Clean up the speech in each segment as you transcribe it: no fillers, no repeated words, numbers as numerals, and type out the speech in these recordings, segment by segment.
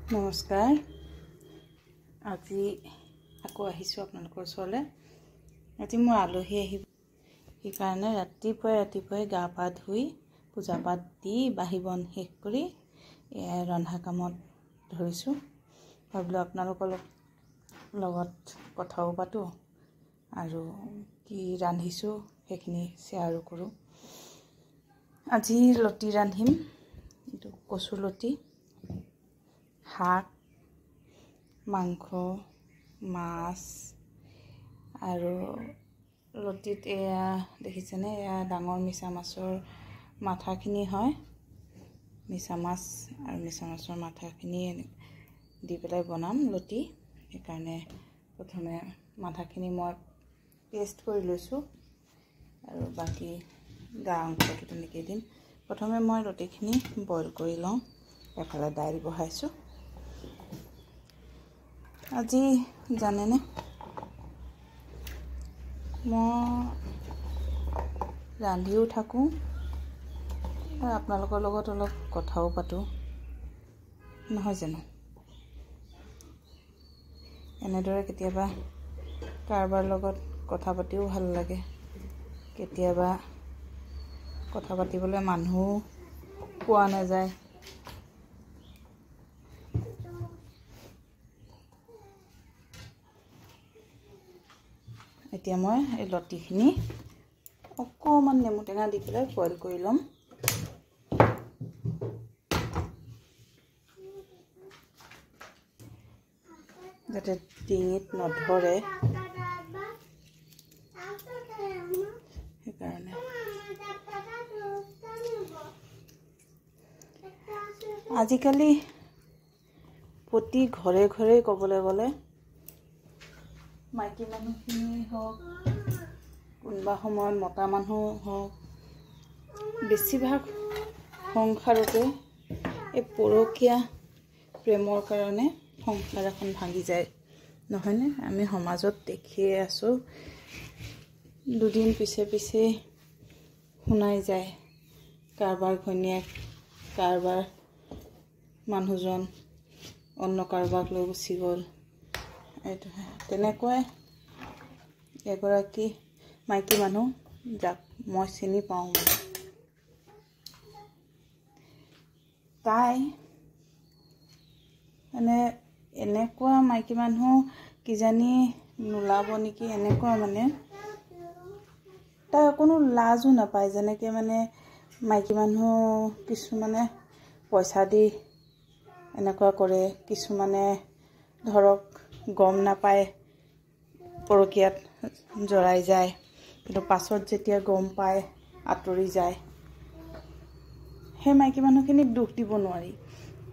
নমস্কাৰ। আজি আকৌ আহিছোঁ আপোনালোকৰ ওচৰলৈ। আজি মোৰ আলহী আহিব, সেইকাৰণে ৰাতিপুৱাই গা পা ধুই পূজা পাঠ দি বাঢ়ি বন শেষ কৰি ৰন্ধা কামত ধৰিছোঁ। ভাবিলোঁ আপোনালোকৰ লগত কথাও পাতোঁ আৰু কি ৰান্ধিছোঁ সেইখিনি শ্বেয়াৰো কৰোঁ। আজি লতি ৰান্ধিম, এইটো কচু লতি, শাক, মাংস, মাছ আৰু লতিত এয়া দেখিছেনে, এয়া ডাঙৰ মিছা মাছৰ মাথাখিনি হয়। মিছা মাছ আৰু মিছা মাছৰ মাথাখিনি দি পেলাই বনাম লতি। সেইকাৰণে প্ৰথমে মাথাখিনি মই পেষ্ট কৰি লৈছোঁ আৰু বাকী গা অংশটো তেনেকৈ দিম। প্ৰথমে মই লতিখিনি বইল কৰি লওঁ। এফালে দাইল বহাইছোঁ। আজি জানেনে, মই ৰান্ধিও থাকোঁ আৰু আপোনালোকৰ লগত অলপ কথাও পাতোঁ, নহয় জানো? এনেদৰে কেতিয়াবা কাৰোবাৰ লগত কথা পাতিও ভাল লাগে। কেতিয়াবা কথা পাতিবলৈ মানুহো পোৱা নাযায়। এতিয়া মই এই লতিখিনি অকণমান নেমু টেঙা দি পেলাই বইল কৰি ল'ম। যাতে ডিঙিত নধৰে, সেইকাৰণে। আজিকালি প্ৰতি ঘৰে ঘৰে ক'বলৈ গ'লে মাইকী মানুহখিনি হওক, কোনোবা সময়ত মতা মানুহ হওক, বেছিভাগ সংসাৰতে এই পৰকীয়া প্ৰেমৰ কাৰণে সংসাৰ এখন ভাঙি যায়, নহয়নে? আমি সমাজত দেখিয়ে আছোঁ। দুদিন পিছে শুনাই যায়, কাৰোবাৰ ঘৈণীয়েক, কাৰোবাৰ মানুহজন অন্য কাৰোবাক লৈ গুচি গ'ল। এইটো তেনেকুৱাই এগৰাকী মাইকী মানুহ, যাক মই চিনি পাওঁ, তাই মানে এনেকুৱা মাইকী মানুহ কিজানি নোলাব নেকি, এনেকুৱা মানে তাই কোনো লাজো নাপায়। যেনেকৈ মানে মাইকী মানুহ কিছুমানে পইচা দি এনেকুৱা কৰে, কিছুমানে ধৰক গম নাপায় পৰকীয়াত জড়াই যায়, কিন্তু পাছত যেতিয়া গম পায় আঁতৰি যায়। সেই মাইকী মানুহখিনিক দোষ দিব নোৱাৰি,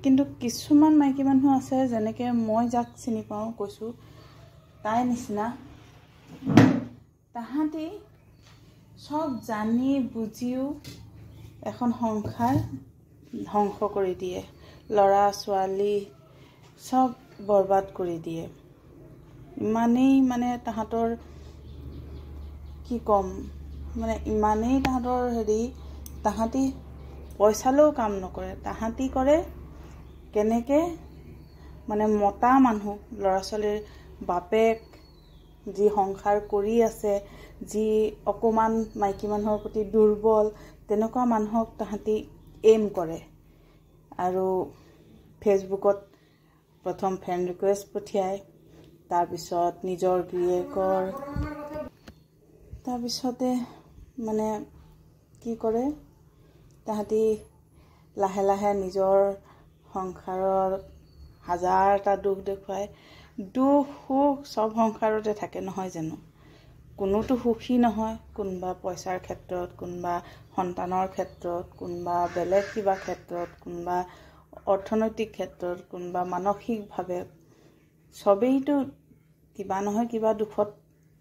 কিন্তু কিছুমান মাইকী মানুহ আছে, যেনেকৈ মই যাক চিনি পাওঁ কৈছোঁ, তাইৰ নিচিনা। তাহাঁতি চব জানি বুজিও এখন সংসাৰ ধ্বংস কৰি দিয়ে, ল'ৰা ছোৱালী চব বৰবাদ কৰি দিয়ে। ইমানেই মানে তাহাঁতৰ কি ক'ম, মানে ইমানেই তাহাঁতৰ তাহাঁতি পইচালৈও কাম নকৰে। তাহাঁতি কৰে কেনেকৈ মানে মতা মানুহ, ল'ৰা ছোৱালীৰ বাপেক যি সংসাৰ কৰি আছে, যি অকণমান মাইকী মানুহৰ প্ৰতি দুৰ্বল, তেনেকুৱা মানুহক তাহাঁতি এইম কৰে আৰু ফেচবুকত প্ৰথম ফ্ৰেণ্ড ৰিকুৱেষ্ট পঠিয়ায়, তাৰপিছত নিজৰ গিৰিয়েকৰ, তাৰপিছতে মানে কি কৰে, তাহাঁতি লাহে লাহে নিজৰ সংসাৰৰ হাজাৰটা দুখ দেখুৱায়। দুখ সুখ চব সংসাৰতে থাকে, নহয় জানো? কোনোতো সুখী নহয়। কোনোবা পইচাৰ ক্ষেত্ৰত, কোনোবা সন্তানৰ ক্ষেত্ৰত, কোনোবা বেলেগ কিবা ক্ষেত্ৰত, কোনোবা অৰ্থনৈতিক ক্ষেত্ৰত, কোনোবা মানসিকভাৱে, চবেইতো কিবা নহয় কিবা দুখত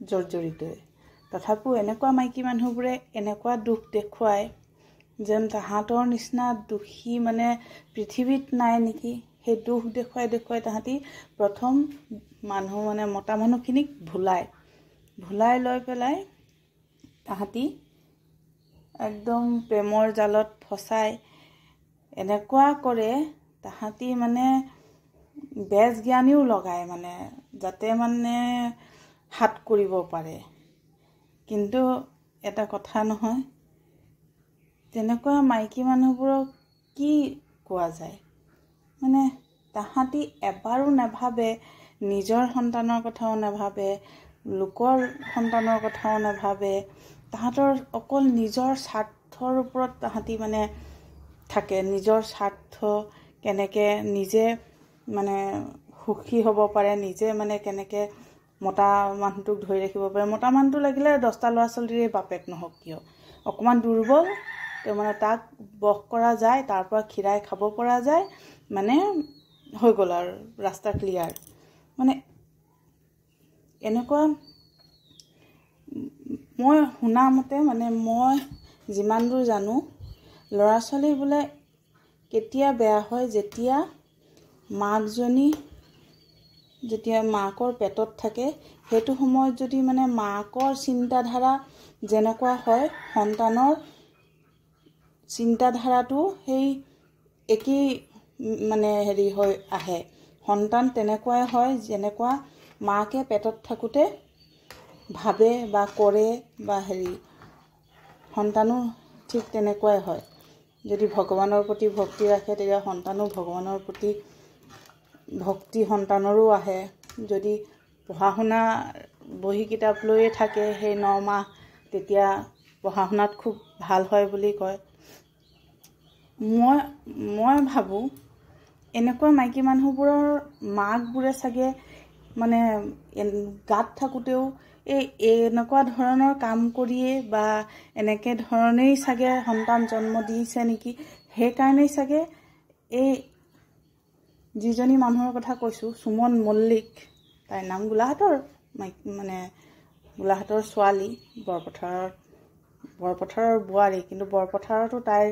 জৰ্জৰিতই। তথাপিও এনেকুৱা মাইকী মানুহবোৰে এনেকুৱা দুখ দেখুৱায় যেন তাহাঁতৰ নিচিনা দুখী মানে পৃথিৱীত নাই নেকি। সেই দুখ দেখুৱাই তাহাঁতি প্ৰথম মানুহ মানে মতা মানুহখিনিক ভুলাই লৈ পেলাই তাহাঁতি একদম প্ৰেমৰ জালত ফচাই এনেকুৱা কৰে। তাহাঁতি মানে বেজ জ্ঞানীও লগায় মানে যাতে মানে হাত কৰিব পাৰে। কিন্তু এটা কথা নহয়, তেনেকুৱা মাইকী মানুহবোৰক কি কোৱা যায়, মানে তাহাঁতি এবাৰো নাভাবে, নিজৰ সন্তানৰ কথাও নাভাবে, লোকৰ সন্তানৰ কথাও নাভাবে। তাহাঁতৰ অকল নিজৰ স্বাৰ্থৰ ওপৰত তাহাঁতি মানে থাকে। নিজৰ স্বাৰ্থ কেনেকৈ নিজে মানে সুখী হ'ব পাৰে, নিজে মানে কেনেকৈ মতা মানুহটোক ধৰি ৰাখিব পাৰে। মতা মানুহটো লাগিলে 10টা ল'ৰা ছোৱালীৰে বাপেক নহওক কিয়, অকণমান দুৰ্বল তেওঁ মানে তাক বশ কৰা যায়, তাৰ পৰা খীৰাই খাব পৰা যায়, মানে হৈ গ'ল আৰু ৰাস্তা ক্লিয়াৰ। মানে এনেকুৱা মই শুনা মতে, মানে মই যিমান দূৰ জানো, ল'ৰা ছোৱালী বোলে কেতিয়া বেয়া হয়, যেতিয়া মাকজনী যেতিয়া মাকৰ পেটত থাকে, সেইটো সময়ত যদি মানে মাকৰ চিন্তাধাৰা যেনেকুৱা হয়, সন্তানৰ চিন্তাধাৰাটো সেই একেই মানে হৈ আহে। সন্তান তেনেকুৱাই হয় যেনেকুৱা মাকে পেটত থাকোঁতে ভাবে বা কৰে বা সন্তানো ঠিক তেনেকুৱাই হয়। যদি ভগৱানৰ প্ৰতি ভক্তি ৰাখে, তেতিয়া সন্তানো ভগৱানৰ প্ৰতি ভক্তি সন্তানৰো আহে। যদি পঢ়া শুনা বহি কিতাপ লৈয়ে থাকে সেই 9 মাহ, তেতিয়া পঢ়া শুনাত খুব ভাল হয় বুলি কয়। মই ভাবোঁ এনেকুৱা মাইকী মানুহবোৰৰ মাকবোৰে চাগে মানে গাত থাকোঁতেও এনেকুৱা ধৰণৰ কাম কৰিয়ে বা এনেকৈ ধৰণেই চাগে সন্তান জন্ম দিছে নেকি। সেইকাৰণেই চাগে এই যিজনী মানুহৰ কথা কৈছোঁ, সুমন মল্লিক, তাইৰ নাম গোলাঘাটৰ মানে গোলাঘাটৰ ছোৱালী, বৰপথাৰৰ বোৱাৰী, কিন্তু বৰপথাৰতো তাইৰ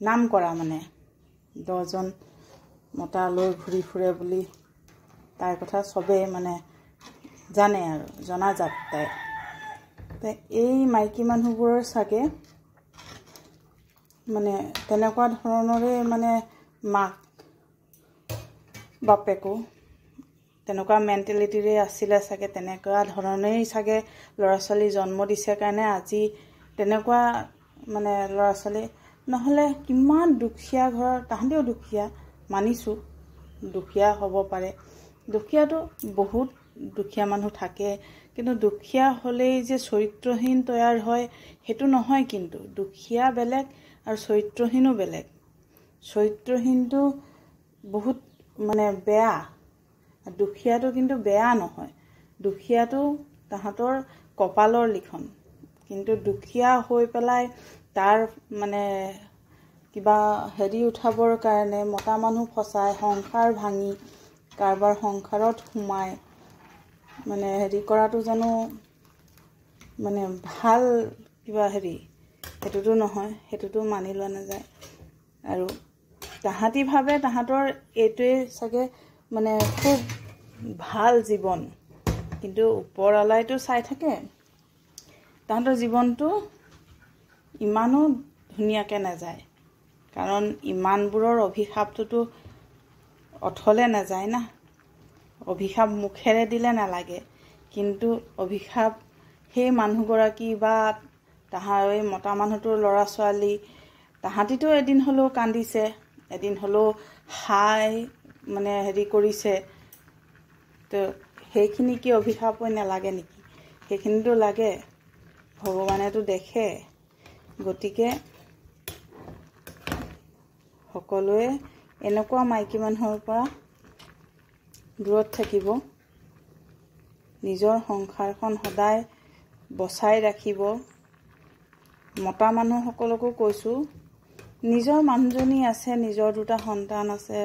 নাম কৰা, মানে 10জন মতা লৈ ঘূৰি ফুৰে বুলি তাইৰ কথা চবেই মানে জানে আৰু জনাজাত তাই। এই মাইকী মানুহবোৰৰ চাগে মানে তেনেকুৱা ধৰণৰে মানে মাক বাপেকো তেনেকুৱা মেণ্টেলিটিৰে আছিলে চাগে, তেনেকুৱা ধৰণেই চাগে ল'ৰা ছোৱালী জন্ম দিছে কাৰণে আজি তেনেকুৱা মানে ল'ৰা ছোৱালী। নহ'লে কিমান দুখীয়া ঘৰৰ, তাহাঁতেও দুখীয়া মানিছোঁ, দুখীয়া হ'ব পাৰে, দুখীয়াটো বহুত দুখীয়া মানুহ থাকে, কিন্তু দুখীয়া হ'লেই যে চৰিত্ৰহীন তৈয়াৰ হয় সেইটো নহয়। কিন্তু দুখীয়া বেলেগ আৰু চৰিত্ৰহীনো বেলেগ। চৰিত্ৰহীনটো বহুত মানে বেয়া, দুখীয়াটো কিন্তু বেয়া নহয়। দুখীয়াটো তাহাঁতৰ কপালৰ লিখন। কিন্তু দুখীয়া হৈ পেলাই তাৰ মানে কিবা উঠাবৰ কাৰণে মতা মানুহ ফচাই, সংসাৰ ভাঙি কাৰোবাৰ সংসাৰত সোমাই মানে কৰাটো জানো মানে ভাল কিবা সেইটোতো নহয়, সেইটোতো মানি লোৱা নাযায়। আৰু তাহাঁতি ভাবে তাহাঁতৰ এইটোৱে চাগে মানে খুব ভাল জীৱন, কিন্তু ওপৰৱালাইতো চাই থাকে তাহাঁতৰ জীৱনটো ইমানো ধুনীয়াকৈ নাযায়। কাৰণ ইমানবোৰৰ অভিশাপটোতো অথলে নাযায় না। অভিশাপ মুখেৰে দিলে নালাগে, কিন্তু অভিশাপ সেই মানুহগৰাকী বা এই মতা মানুহটোৰ ল'ৰা ছোৱালী, তাহাঁতিতো এদিন হ'লেও কান্দিছে, এদিন হ'লেও মানে কৰিছে, তো সেইখিনি কি অভিশাপ হৈ নালাগে নেকি? সেইখিনিতো লাগে, ভগৱানেতো দেখে। গতিকে সকলোৱে এনেকুৱা মাইকী মানুহৰ পৰা দূৰত থাকিব, নিজৰ সংসাৰখন সদায় বচাই ৰাখিব। মতা মানুহসকলকো কৈছোঁ, নিজৰ মানুহজনী আছে, নিজৰ 2টা সন্তান আছে,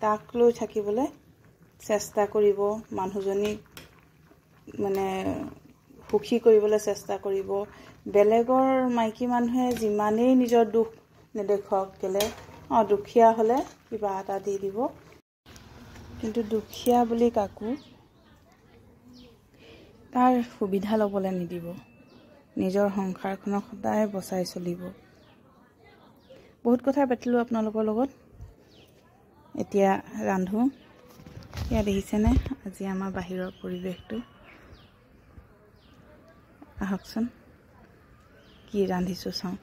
তাক লৈ থাকিবলৈ চেষ্টা কৰিব, মানুহজনীক মানে সুখী কৰিবলৈ চেষ্টা কৰিব। বেলেগৰ মাইকী মানুহে যিমানেই নিজৰ দুখ নেদেখুৱাওক কেলে, দুখীয়া হ'লে কিবা এটা দি দিব, কিন্তু দুখীয়া বুলি কাকো তাৰ সুবিধা ল'বলৈ নিদিব। নিজৰ সংসাৰখনক সদায় বচাই চলিব। বহুত কথা পাতিলোঁ আপোনালোকৰ লগত। এতিয়া ৰান্ধো ইয়াত দেখিছেনে আজি আমাৰ বাহিৰৰ পৰিৱেশটো আহকচোন কি ৰান্ধিছো চাওঁ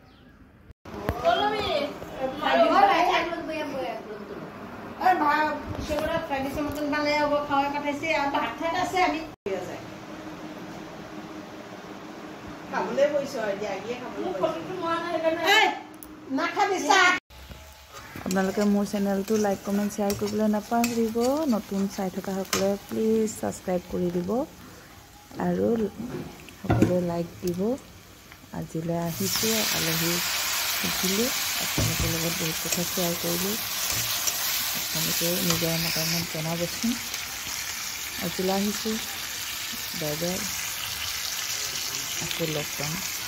আপোনালোকে মোৰ চেনেলটো লাইক কমেণ্ট শ্বেয়াৰ কৰিবলৈ নাপাহৰিব নতুন চাই থকা সকলে প্লিজ সাবস্ক্ৰাইব কৰি দিব আৰু সকলোৱে লাইক দিব আজিলৈ আহিছোঁ আলহী সুধিলোঁ আপোনালোকৰ লগত বহুত কথা শ্বেয়াৰ কৰিলোঁ আপোনালোকে নিজৰ মতামত জনাবচোন আজিলৈ আহিছোঁ বাই বাই আকৌ লগ পাম